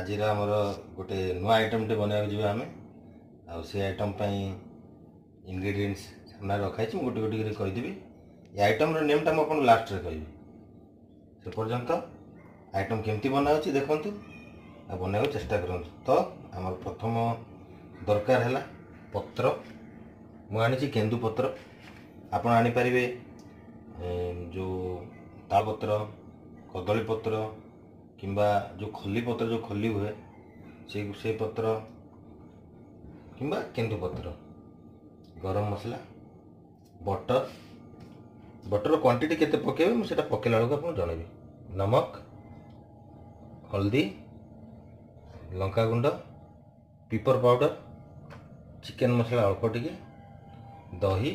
आज आमर गोटे नुआ आइटम टे बनवा जा आम आ से आइटम इनग्रेडिएंट्स सामने रखाई गोटे गोटे कहीदेवी ये आइटम नेम टा मुझे लास्ट रे कहि से पर्यंत आइटम केमती बना देखु आ बनवा चेष्टा करूँ। तो आम प्रथम दरकार है पत्र मुझे केंदु पत्र आपण आनीपारे जो तालपत्र कदली पत्र किंबा जो खली पत्र जो खली हुए से पत्र किंबा केंदु पत्र गरम मसला बटर क्वांटिटी केते पकेबे मुझे पकेला बेलू आपको जनइबी नमक हल्दी लंका गुंड पिपर पाउडर चिकन मसला अल्प टिके दही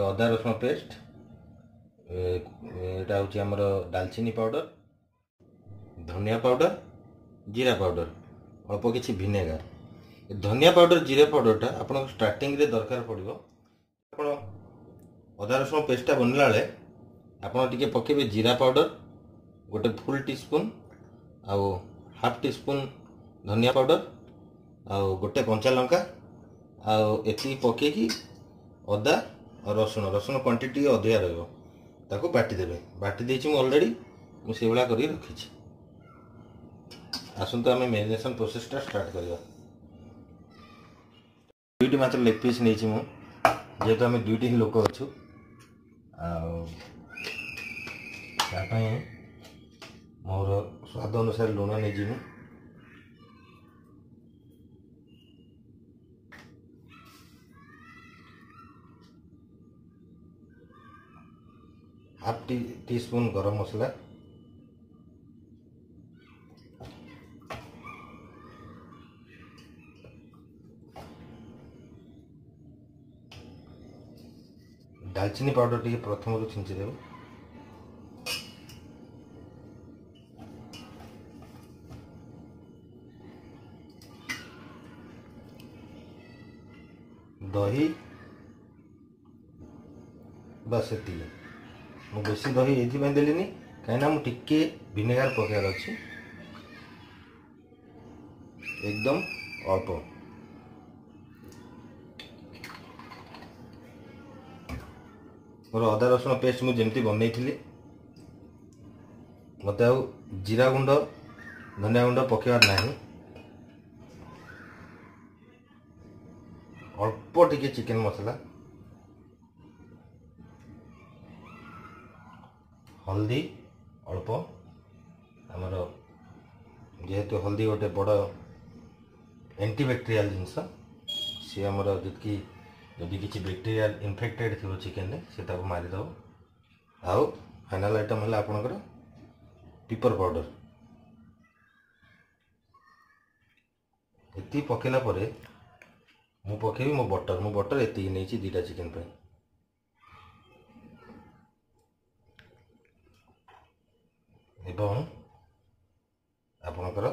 अदा रसुण पेस्ट एटा हूँ आमर दालचीनी पाउडर धनिया पाउडर जीरा पाउडर अल्प किसी विनेगार धनिया पाउडर जीरा पाउडरटा आपन स्टार्टिंग रे दरकार पड़ो आप अदा रसुण पेस्टा बनला बेले आपड़ टे पकेबे जीरा पाउडर गोटे फुल टी स्पून आउ हाफ टी स्पून धनिया पाउडर आउ गोटे कंचा लंका आउ एति पकेकी अदा और रसुण रसुण क्वांटिटी अधिका रही बाटी देवे बाटी देछि मु ऑलरेडी मुझे भाया कर रखी। आसतु आम मेरिनेशन प्रोसेसटा स्टार्ट करवा। दुईटी मात्र लेग पीस नहीं जेहेतु आम दुईटी ही लोक अच्छु मोर स्वाद अनुसार लुण नहीं जी हाफ टी स्पून गरम मसला दालचीनी पाउडर टी प्रथम रू छिंचीदेव दही बस ये मुझे बेसी दही ये देली कहीं मुझे विनेगार पकेबार अच्छी एकदम अल्प मोर अदा रसुण पेस्ट मुझे जमती बनई थी मत जीरा गुंड धनिया गुंड पकेबार ना अल्प टिके चिकन मसला हल्दी अल्प आमर जेहेतु हल्दी गोटे बड़ एंटीबैक्टेरियल जिनस सी आमर जी जदि किसी बैक्टेरियल इन्फेक्टेड थी चिकेन से मारिदेव आउ फाइनल आइटम है आपणकर पिपर पाउडर ये पकेला परे मु पकेबी मो बटर एति नहीं दीटा चिकेन पे एवं आपणकर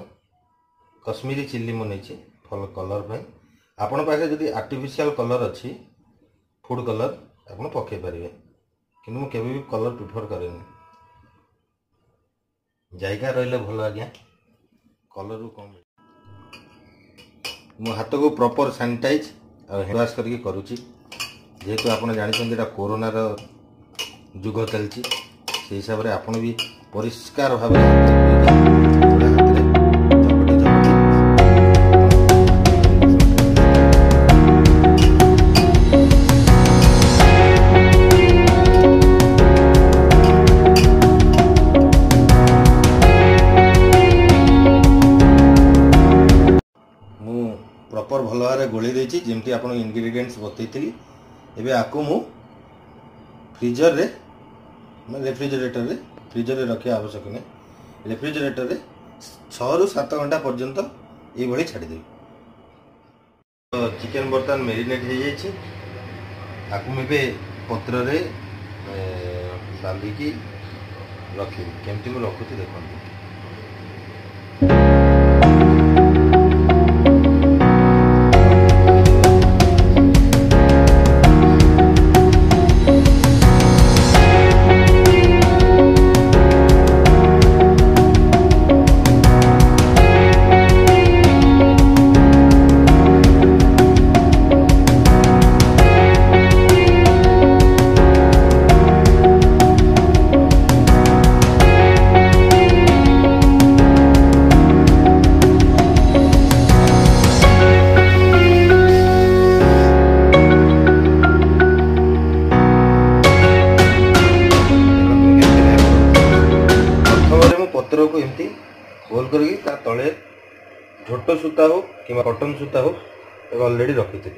कश्मीरी चिल्ली मु नहीं फल कलर पे आपण पाखे जदि आर्टिफिशियल कलर अच्छी फूड कलर आपन पके पारे कि मुझे भी कलर प्रिफर करें जायका रही भल आज्ञा कलर कम मो हाथ को प्रॉपर सैनिटाइज और हैंड वाश करके करुच्ची जेहेतु आप जानते कोरोनार जुग चलती से हिसाब से आपन भी परिष्कार भाव प्रॉपर भल भाव गोली देती जमती आप इनग्रेडिएंट्स बतई एवं आपको मु फ्रीजर रे फ्रीजर रे रखा आवश्यक नहीं रेफ्रिजरेटर रे 6 ରୁ 7 घंटा पर्यंत ये छाड़देवी। तो चिकेन बर्तमान मेरिनेट हो जाए आपको मुझे पत्र रे बांधिकी रखी केमती मुझे रखुची देखते पत्र को एमती गोल करके ता तले झोट सूता हो कि कटन सूता हो ऑलरेडी रखी थी।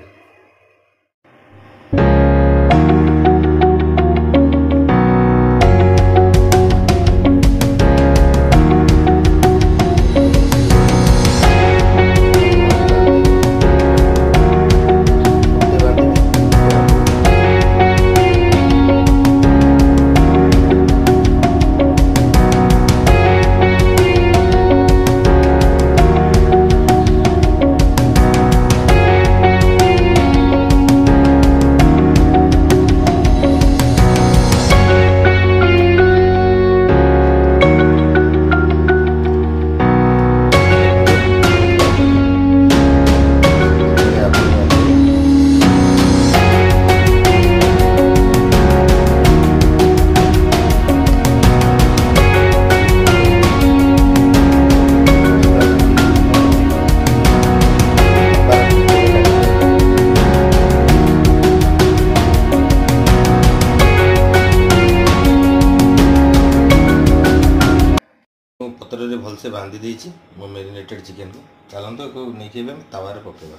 पत्र रे भल से बांधी देछि मो मेरिनेटेड चिकन को चलंतो को नहीं तावारे पकेबा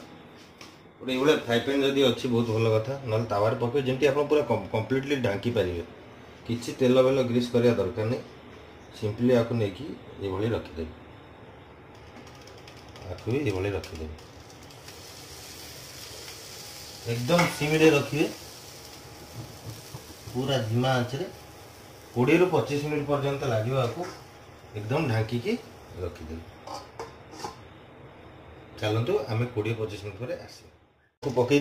गोटे ये फ्राई पैन जदि अच्छी बहुत भल कथा ना तावारे पके जमी आप पूरा कंप्लीटली ढांकी पारे किसी तेल बेल ग्रीस करने दरकार नहीं सिंपली आपको लेकिन ये रखिदे आपको भी ये रखिदे एकदम सिम रे रखिए पूरा धीमा आँच रे 20 ରୁ 25 मिनट पर्यंत लगे आपको एकदम ढांकी की रखिदे। चलतु आम 20-25 मिनट पर आस पकई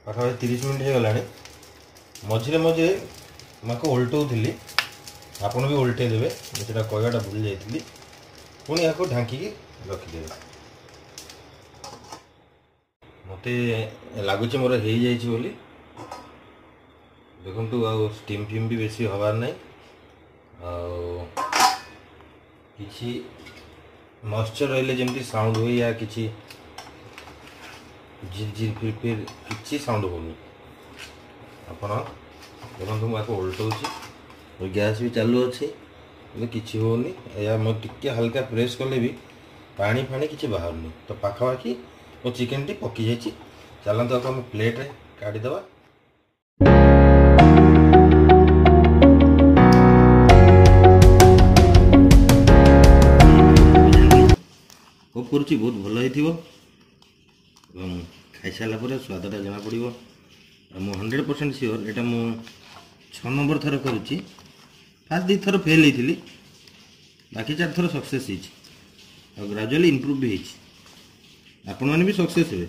पाखा 30 मिनट हो गला मझे मझे को उल्टाऊली आपड़ भी उल्टे देवे मुझे कहवाटा भूल जाइली पुणी या ढांकी रखिदे। मत लगुच मोर हो जाइए देखु आ स्टीम फिम भी बेसी हबार नहीं किसी मॉइस्चर रहिले जमती साउंड हुए या किसी झिरझिर फिर किसी साउंड होनी आपण देखो मुझे उल्टाऊँ गैस भी चालू अच्छे किसी होनी या मैं टिके हल्का प्रेस कले भी पानी फाणी किसी बाहर नहीं तो पाखापाखि मो चिकेन टी पकी जाइए। चलते आम प्लेट रे काढ़ीदे करुच्ची बहुत भल हो खाई सारापर स्वादटा जना पड़ो 100% सियोर एटा मु 6 नंबर थर करुच्ची फास्ट 2 थर फेल होती बाकी 4 थर सक्सेस हो ग्रेजुअली इम्प्रूव भी आपण मैंने भी सक्सेस हे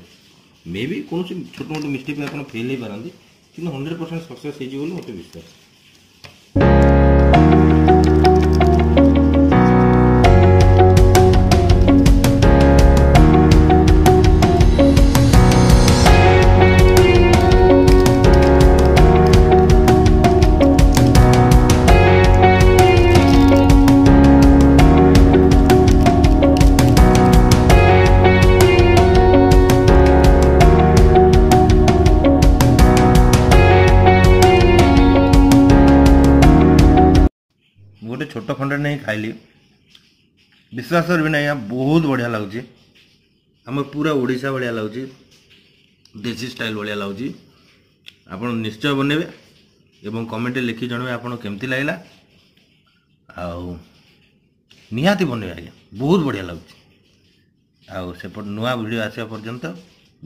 मे भी कौन छोट मोट मिस्टेक में आप फेल हो पारती कि 100% सक्सेस हो मत विश्वास। गोटे छोट खंड नहीं खाइली विश्वास भी नहीं बहुत बढ़िया लगुच आम पूरा ओडिशा भाया लगुच देसी स्टाइल भाया लगुच आप निश्चय बनइबे एवं कमेंट लिखि जनइबे आपन केमती लागला निहाती बनइबे आज्ञा बहुत बढ़िया लगुच आउ सेपट नुआ वीडियो आसा पर्यंत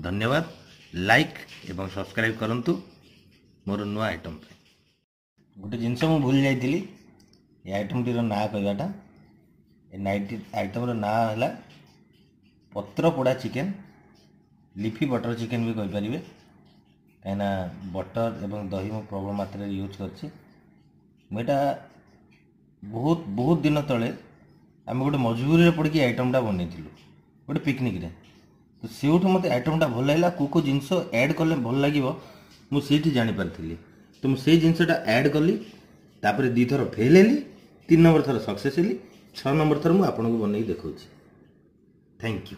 धन्यवाद लाइक एवं सब्सक्राइब करंतु मोर नुआ आइटम गोटे जिनस मु भूल जाइली ये आइटम टीर ना कहवाटा आइटम ना है पत्र पोड़ा चिकेन लीफी बटर चिकेन भी कहींपारे कहीं बटर एवं दही मैं प्रबल मात्रा यूज करटा बहुत बहुत दिन तले आम गोटे मजबूरी पड़ी आइटमटा बनई गोटे पिकनिक रे तो से मत आइटमटा भल लगा को जिनस ऐड कले भल लगे मुझे जापारी तो मुझे जिनसटा ऐड कली तापर 2 थर फेल हेली 3 नंबर थर सक्सेस हेली 6 नंबर थर मुझे आपको बनई देखा। Thank you.